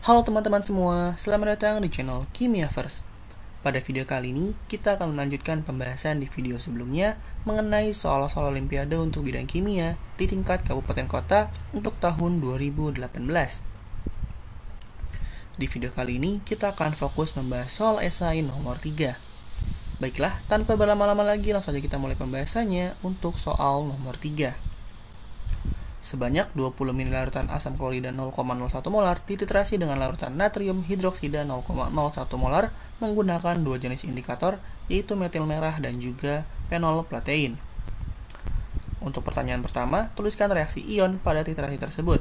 Halo teman-teman semua, selamat datang di channel Kimiaverse. Pada video kali ini, kita akan melanjutkan pembahasan di video sebelumnya mengenai soal-soal olimpiade untuk bidang kimia di tingkat kabupaten kota untuk tahun 2018. Di video kali ini, kita akan fokus membahas soal esai nomor 3. Baiklah, tanpa berlama-lama lagi, langsung saja kita mulai pembahasannya untuk soal nomor 3. Sebanyak 20 ml larutan asam klorida 0,01 molar dititrasi dengan larutan natrium hidroksida 0,01 molar menggunakan dua jenis indikator, yaitu metil merah dan juga fenol platein. Untuk pertanyaan pertama, tuliskan reaksi ion pada titrasi tersebut.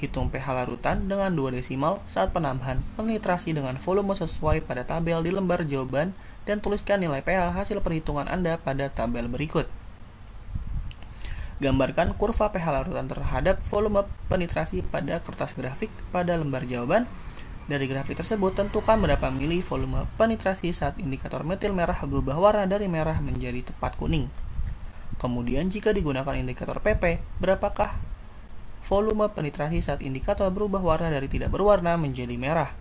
Hitung pH larutan dengan 2 desimal saat penambahan penitrasi dengan volume sesuai pada tabel di lembar jawaban dan tuliskan nilai pH hasil perhitungan Anda pada tabel berikut. Gambarkan kurva pH larutan terhadap volume penitrasi pada kertas grafik pada lembar jawaban. Dari grafik tersebut, tentukan berapa mili volume penitrasi saat indikator metil merah berubah warna dari merah menjadi tepat kuning. Kemudian, jika digunakan indikator PP, berapakah volume penitrasi saat indikator berubah warna dari tidak berwarna menjadi merah?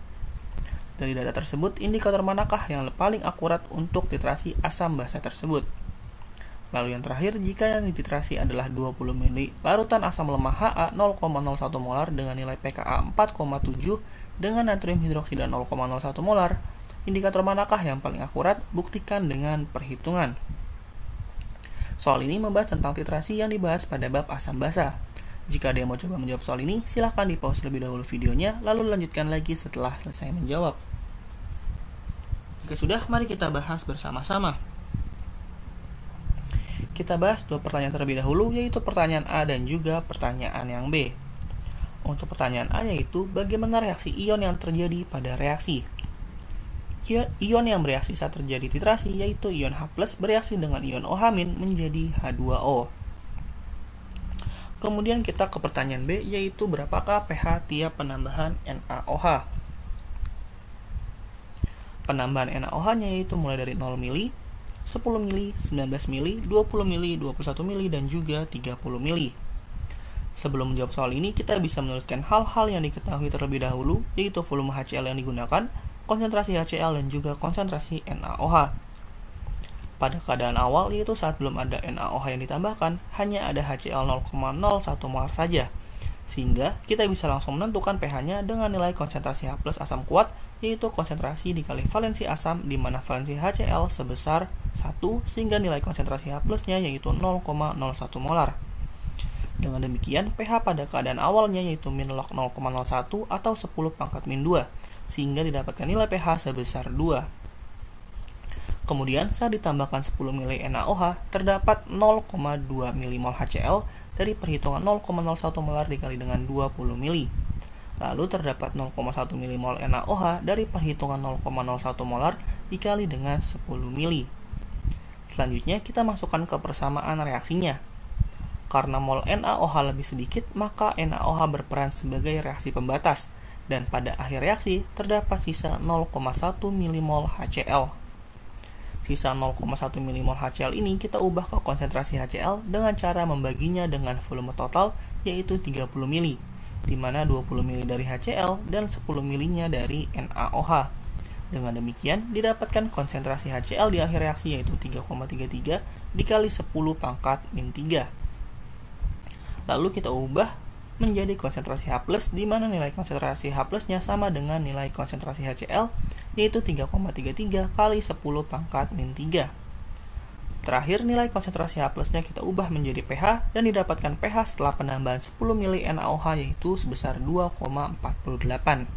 Dari data tersebut, indikator manakah yang paling akurat untuk titrasi asam basa tersebut? Lalu yang terakhir, jika yang dititrasi adalah 20 ml larutan asam lemah Ha 0,01 molar dengan nilai pKa 4,7 dengan natrium hidroksida 0,01 molar, indikator manakah yang paling akurat? Buktikan dengan perhitungan. Soal ini membahas tentang titrasi yang dibahas pada bab asam basa. Jika ada yang mau coba menjawab soal ini, silahkan di-pause lebih dahulu videonya, lalu lanjutkan lagi setelah selesai menjawab. Jika sudah, mari kita bahas bersama-sama. Kita bahas dua pertanyaan terlebih dahulu, yaitu pertanyaan A dan juga pertanyaan yang B. Untuk pertanyaan A yaitu, bagaimana reaksi ion yang terjadi pada reaksi? Ion yang bereaksi saat terjadi titrasi yaitu ion H+ bereaksi dengan ion OH- menjadi H2O. Kemudian kita ke pertanyaan B, yaitu berapakah pH tiap penambahan NaOH? Penambahan NaOH-nya yaitu mulai dari 0 mili, 10 mili, 19 mili, 20 mili, 21 mili, dan juga 30 mili. Sebelum menjawab soal ini, kita bisa menuliskan hal-hal yang diketahui terlebih dahulu, yaitu volume HCl yang digunakan, konsentrasi HCl, dan juga konsentrasi NaOH. Pada keadaan awal, yaitu saat belum ada NaOH yang ditambahkan, hanya ada HCl 0,01 molar saja. Sehingga kita bisa langsung menentukan pH-nya dengan nilai konsentrasi H+ asam kuat, yaitu konsentrasi dikali valensi asam, di mana valensi HCl sebesar 1, sehingga nilai konsentrasi H+-nya yaitu 0,01 molar. Dengan demikian, pH pada keadaan awalnya yaitu min log 0,01 atau 10 pangkat min 2, sehingga didapatkan nilai pH sebesar 2. Kemudian, saat ditambahkan 10 mili NaOH, terdapat 0,2 milimol HCl dari perhitungan 0,01 molar dikali dengan 20 mili. Lalu terdapat 0,1 milimol NaOH dari perhitungan 0,01 molar dikali dengan 10 mili. Selanjutnya kita masukkan ke persamaan reaksinya. Karena mol NaOH lebih sedikit, maka NaOH berperan sebagai reaksi pembatas, dan pada akhir reaksi terdapat sisa 0,1 milimol HCl. Sisa 0,1 milimol HCl ini kita ubah ke konsentrasi HCl dengan cara membaginya dengan volume total, yaitu 30 mili, di mana 20 mili dari HCl dan 10 milinya dari NaOH. Dengan demikian, didapatkan konsentrasi HCl di akhir reaksi yaitu 3,33 dikali 10 pangkat min 3. Lalu kita ubah menjadi konsentrasi H+, di mana nilai konsentrasi H+-nya sama dengan nilai konsentrasi HCl, yaitu 3,33 kali 10 pangkat min 3. Terakhir, nilai konsentrasi H+-nya kita ubah menjadi pH, dan didapatkan pH setelah penambahan 10 mili NaOH yaitu sebesar 2,48.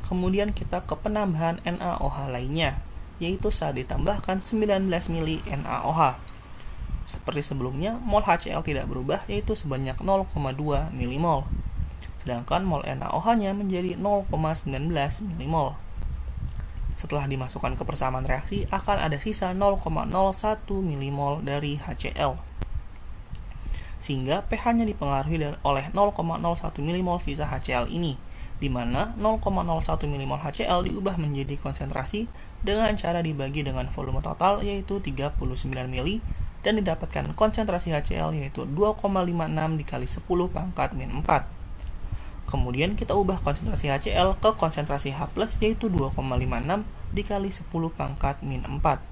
Kemudian kita ke penambahan NaOH lainnya, yaitu saat ditambahkan 19 mili NaOH. Seperti sebelumnya, mol HCl tidak berubah, yaitu sebanyak 0,2 milimol. Sedangkan mol NaOH-nya menjadi 0,19 milimol. Setelah dimasukkan ke persamaan reaksi, akan ada sisa 0,01 milimol dari HCl. Sehingga pH-nya dipengaruhi oleh 0,01 milimol sisa HCl ini, di mana 0,01 milimol HCl diubah menjadi konsentrasi dengan cara dibagi dengan volume total yaitu 39 mili, dan didapatkan konsentrasi HCl yaitu 2,56 dikali 10 pangkat min 4. Kemudian kita ubah konsentrasi HCl ke konsentrasi H+, yaitu 2,56 dikali 10 pangkat min 4.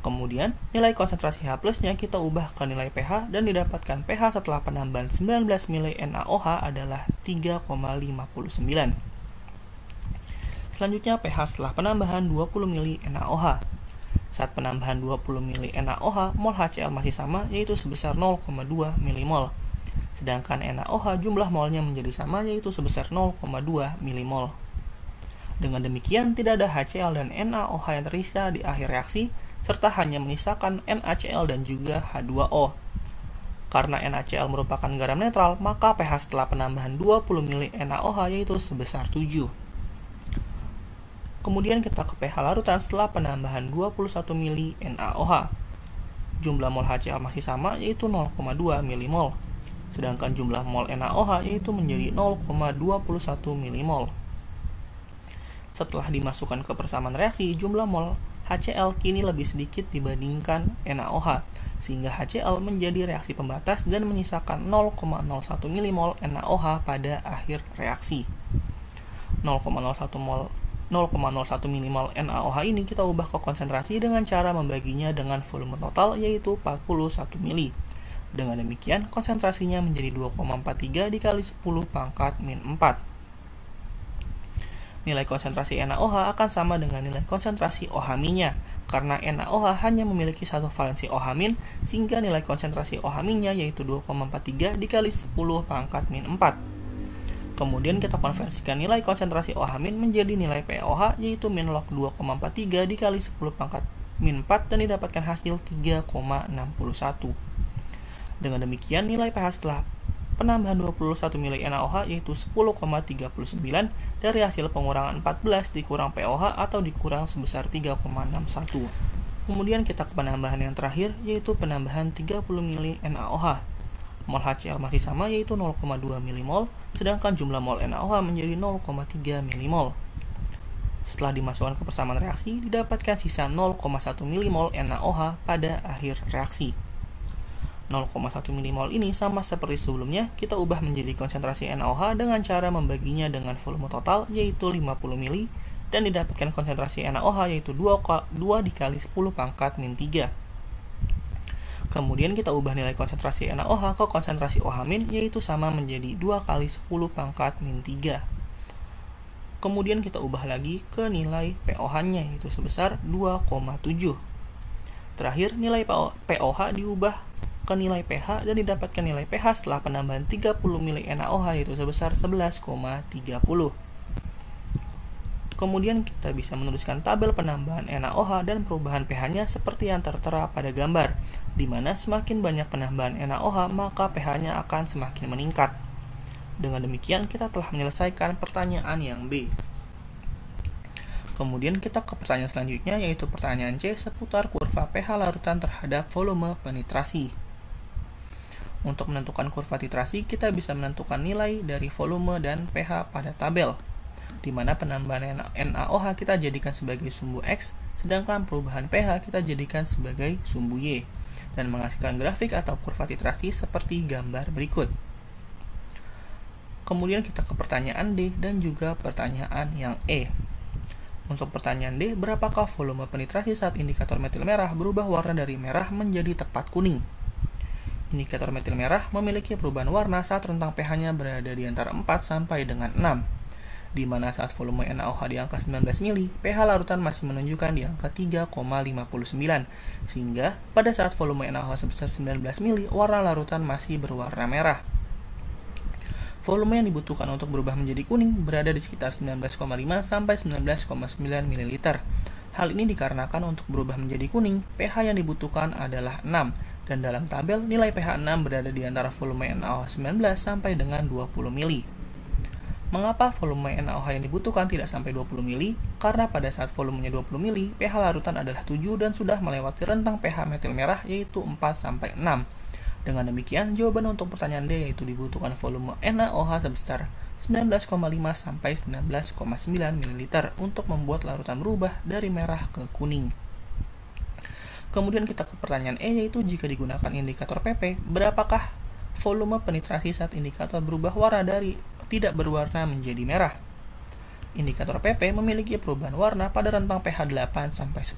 Kemudian nilai konsentrasi H+-nya kita ubah ke nilai pH dan didapatkan pH setelah penambahan 19 mili NaOH adalah 3,59. Selanjutnya pH setelah penambahan 20 mili NaOH. Saat penambahan 20 mili NaOH, mol HCl masih sama, yaitu sebesar 0,2 milimol. Sedangkan NaOH jumlah molnya menjadi sama, yaitu sebesar 0,2 milimol. Dengan demikian, tidak ada HCl dan NaOH yang tersisa di akhir reaksi, serta hanya menyisakan NaCl dan juga H2O. Karena NaCl merupakan garam netral, maka pH setelah penambahan 20 mili NaOH yaitu sebesar 7. Kemudian kita ke pH larutan setelah penambahan 21 mili NaOH. Jumlah mol HCl masih sama, yaitu 0,2 milimol. Sedangkan jumlah mol NaOH yaitu menjadi 0,21 milimol. Setelah dimasukkan ke persamaan reaksi, jumlah mol HCl kini lebih sedikit dibandingkan NaOH, sehingga HCl menjadi reaksi pembatas dan menyisakan 0,01 milimol NaOH pada akhir reaksi. 0,01 milimol NaOH ini kita ubah ke konsentrasi dengan cara membaginya dengan volume total, yaitu 41 mili. Dengan demikian, konsentrasinya menjadi 2,43 dikali 10 pangkat min 4. Nilai konsentrasi NaOH akan sama dengan nilai konsentrasi OH-nya, karena NaOH hanya memiliki satu valensi OH-, sehingga nilai konsentrasi OH-nya yaitu 2,43 dikali 10 pangkat min 4. Kemudian kita konversikan nilai konsentrasi OH- menjadi nilai pOH, yaitu min log 2,43 dikali 10 pangkat min 4 dan didapatkan hasil 3,61. Dengan demikian, nilai pH setelah penambahan 21 mili NaOH yaitu 10,39 dari hasil pengurangan 14 dikurang pOH atau dikurang sebesar 3,61. Kemudian kita ke penambahan yang terakhir, yaitu penambahan 30 mili NaOH. Mol HCl masih sama, yaitu 0,2 milimol, sedangkan jumlah mol NaOH menjadi 0,3 milimol. Setelah dimasukkan ke persamaan reaksi, didapatkan sisa 0,1 milimol NaOH pada akhir reaksi. 0,1 milimol ini sama seperti sebelumnya, kita ubah menjadi konsentrasi NaOH dengan cara membaginya dengan volume total, yaitu 50 mili, dan didapatkan konsentrasi NaOH yaitu 2 dikali 10 pangkat min 3. Kemudian kita ubah nilai konsentrasi NaOH ke konsentrasi OH-, yaitu sama menjadi 2 kali 10 pangkat min 3. Kemudian kita ubah lagi ke nilai pOH-nya, yaitu sebesar 2,7. Terakhir, nilai pOH diubah ke nilai pH dan didapatkan nilai pH setelah penambahan 30 mili NaOH yaitu sebesar 11,30. Kemudian kita bisa menuliskan tabel penambahan NaOH dan perubahan pH-nya seperti yang tertera pada gambar, di mana semakin banyak penambahan NaOH maka pH-nya akan semakin meningkat. Dengan demikian kita telah menyelesaikan pertanyaan yang B. Kemudian kita ke pertanyaan selanjutnya, yaitu pertanyaan C seputar kurva pH larutan terhadap volume penetrasi. Untuk menentukan kurva titrasi, kita bisa menentukan nilai dari volume dan pH pada tabel, di mana penambahan NaOH kita jadikan sebagai sumbu X, sedangkan perubahan pH kita jadikan sebagai sumbu Y, dan menghasilkan grafik atau kurva titrasi seperti gambar berikut. Kemudian kita ke pertanyaan D dan juga pertanyaan yang E. Untuk pertanyaan D, berapakah volume penetrasi saat indikator metil merah berubah warna dari merah menjadi tepat kuning? Indikator metil merah memiliki perubahan warna saat rentang pH-nya berada di antara 4 sampai dengan 6, di mana saat volume NaOH di angka 19 mili, pH larutan masih menunjukkan di angka 3,59, sehingga pada saat volume NaOH sebesar 19 mili, warna larutan masih berwarna merah. Volume yang dibutuhkan untuk berubah menjadi kuning berada di sekitar 19,5 sampai 19,9 ml. Hal ini dikarenakan untuk berubah menjadi kuning, pH yang dibutuhkan adalah 6, dan dalam tabel nilai pH 6 berada di antara volume NaOH 19 sampai dengan 20 mili. Mengapa volume NaOH yang dibutuhkan tidak sampai 20 mili? Karena pada saat volumenya 20 mili, pH larutan adalah 7 dan sudah melewati rentang pH metil merah yaitu 4 sampai 6. Dengan demikian, jawaban untuk pertanyaan D yaitu dibutuhkan volume NaOH sebesar 19,5 sampai 19,9 ml untuk membuat larutan berubah dari merah ke kuning. Kemudian kita ke pertanyaan E, yaitu jika digunakan indikator PP, berapakah volume penetrasi saat indikator berubah warna dari tidak berwarna menjadi merah. Indikator PP memiliki perubahan warna pada rentang pH 8-10.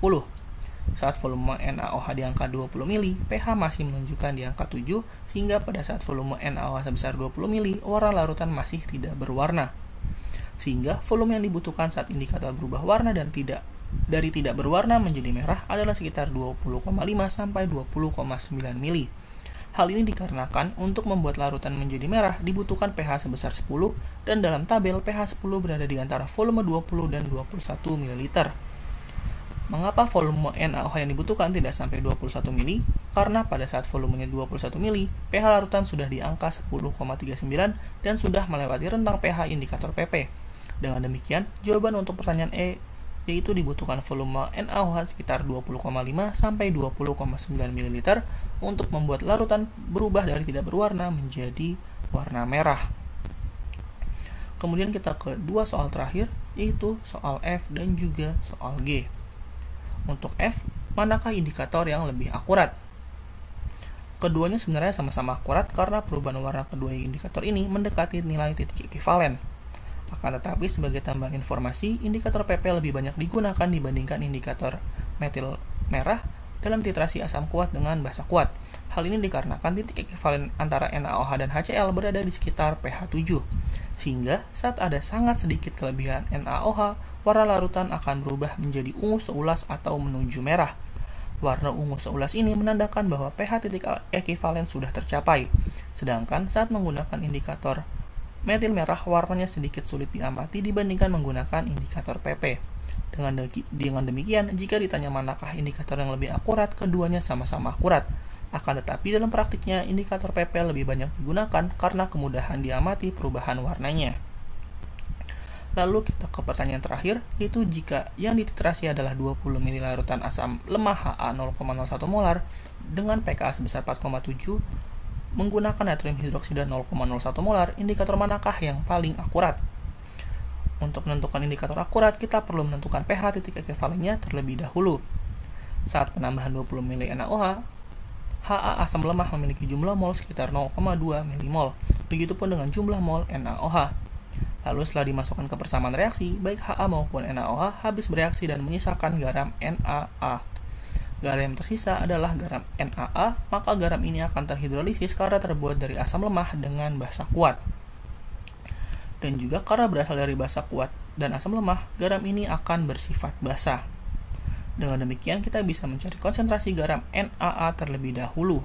Saat volume NaOH di angka 20 mili, pH masih menunjukkan di angka 7, sehingga pada saat volume NaOH sebesar 20 mili, warna larutan masih tidak berwarna. Sehingga volume yang dibutuhkan saat indikator berubah warna dan dari tidak berwarna menjadi merah adalah sekitar 20,5 sampai 20,9 mili. Hal ini dikarenakan untuk membuat larutan menjadi merah dibutuhkan pH sebesar 10 dan dalam tabel pH 10 berada di antara volume 20 dan 21 ml. Mengapa volume NaOH yang dibutuhkan tidak sampai 21 mili? Karena pada saat volumenya 21 mili, pH larutan sudah di angka 10,39 dan sudah melewati rentang pH indikator PP. Dengan demikian, jawaban untuk pertanyaan E yaitu dibutuhkan volume NaOH sekitar 20,5 sampai 20,9 ml untuk membuat larutan berubah dari tidak berwarna menjadi warna merah. Kemudian kita ke dua soal terakhir, yaitu soal F dan juga soal G. Untuk F, manakah indikator yang lebih akurat? Keduanya sebenarnya sama-sama akurat karena perubahan warna kedua indikator ini mendekati nilai titik ekivalen. Akan tetapi sebagai tambahan informasi, indikator PP lebih banyak digunakan dibandingkan indikator metil merah dalam titrasi asam kuat dengan basa kuat. Hal ini dikarenakan titik ekivalen antara NaOH dan HCl berada di sekitar pH 7. Sehingga saat ada sangat sedikit kelebihan NaOH, warna larutan akan berubah menjadi ungu seulas atau menuju merah. Warna ungu seulas ini menandakan bahwa pH titik ekivalen sudah tercapai. Sedangkan saat menggunakan indikator metil merah, warnanya sedikit sulit diamati dibandingkan menggunakan indikator PP. Dengan demikian, jika ditanya manakah indikator yang lebih akurat, keduanya sama-sama akurat. Akan tetapi dalam praktiknya, indikator PP lebih banyak digunakan karena kemudahan diamati perubahan warnanya. Lalu kita ke pertanyaan terakhir, yaitu jika yang dititrasi adalah 20 ml larutan asam lemah Ha 0,01 molar dengan pKa sebesar 4,7, menggunakan natrium hidroksida 0,01 molar, indikator manakah yang paling akurat? Untuk menentukan indikator akurat, kita perlu menentukan pH titik ekivalennya terlebih dahulu. Saat penambahan 20 ml NaOH, Ha asam lemah memiliki jumlah mol sekitar 0,2 mmol. Begitupun dengan jumlah mol NaOH. Lalu setelah dimasukkan ke persamaan reaksi, baik Ha maupun NaOH habis bereaksi dan menyisakan garam NaA. Garam yang tersisa adalah garam NaA, maka garam ini akan terhidrolisis karena terbuat dari asam lemah dengan basa kuat. Dan juga karena berasal dari basa kuat dan asam lemah, garam ini akan bersifat basa. Dengan demikian, kita bisa mencari konsentrasi garam NaA terlebih dahulu.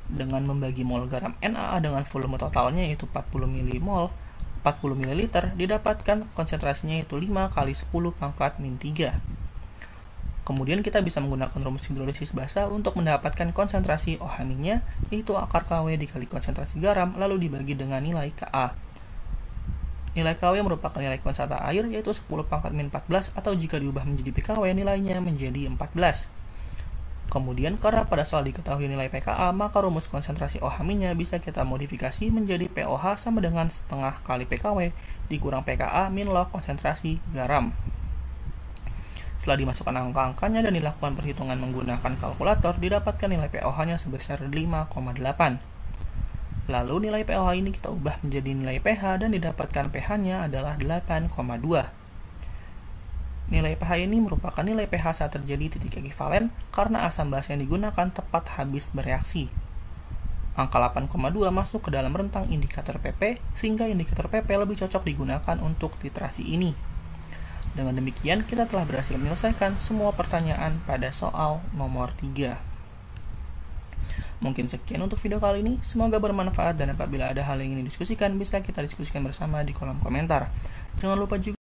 Dengan membagi mol garam NaA dengan volume totalnya yaitu 40 ml, didapatkan konsentrasinya yaitu 5 kali 10 pangkat min 3. Kemudian kita bisa menggunakan rumus hidrolisis basa untuk mendapatkan konsentrasi OH-nya, yaitu akar KW dikali konsentrasi garam, lalu dibagi dengan nilai Ka. Nilai KW merupakan nilai konsentrasi air, yaitu 10 pangkat min 14, atau jika diubah menjadi pKw, nilainya menjadi 14. Kemudian, karena pada soal diketahui nilai pKa, maka rumus konsentrasi OH-nya bisa kita modifikasi menjadi POH sama dengan setengah kali pKw dikurang pKa min log konsentrasi garam. Setelah dimasukkan angka-angkanya dan dilakukan perhitungan menggunakan kalkulator, didapatkan nilai POH-nya sebesar 5,8. Lalu nilai POH ini kita ubah menjadi nilai pH dan didapatkan pH-nya adalah 8,2. Nilai pH ini merupakan nilai pH saat terjadi titik ekivalen karena asam basa yang digunakan tepat habis bereaksi. Angka 8,2 masuk ke dalam rentang indikator PP, sehingga indikator PP lebih cocok digunakan untuk titrasi ini. Dengan demikian, kita telah berhasil menyelesaikan semua pertanyaan pada soal nomor 3. Mungkin sekian untuk video kali ini, semoga bermanfaat dan apabila ada hal yang ingin didiskusikan, bisa kita diskusikan bersama di kolom komentar. Jangan lupa juga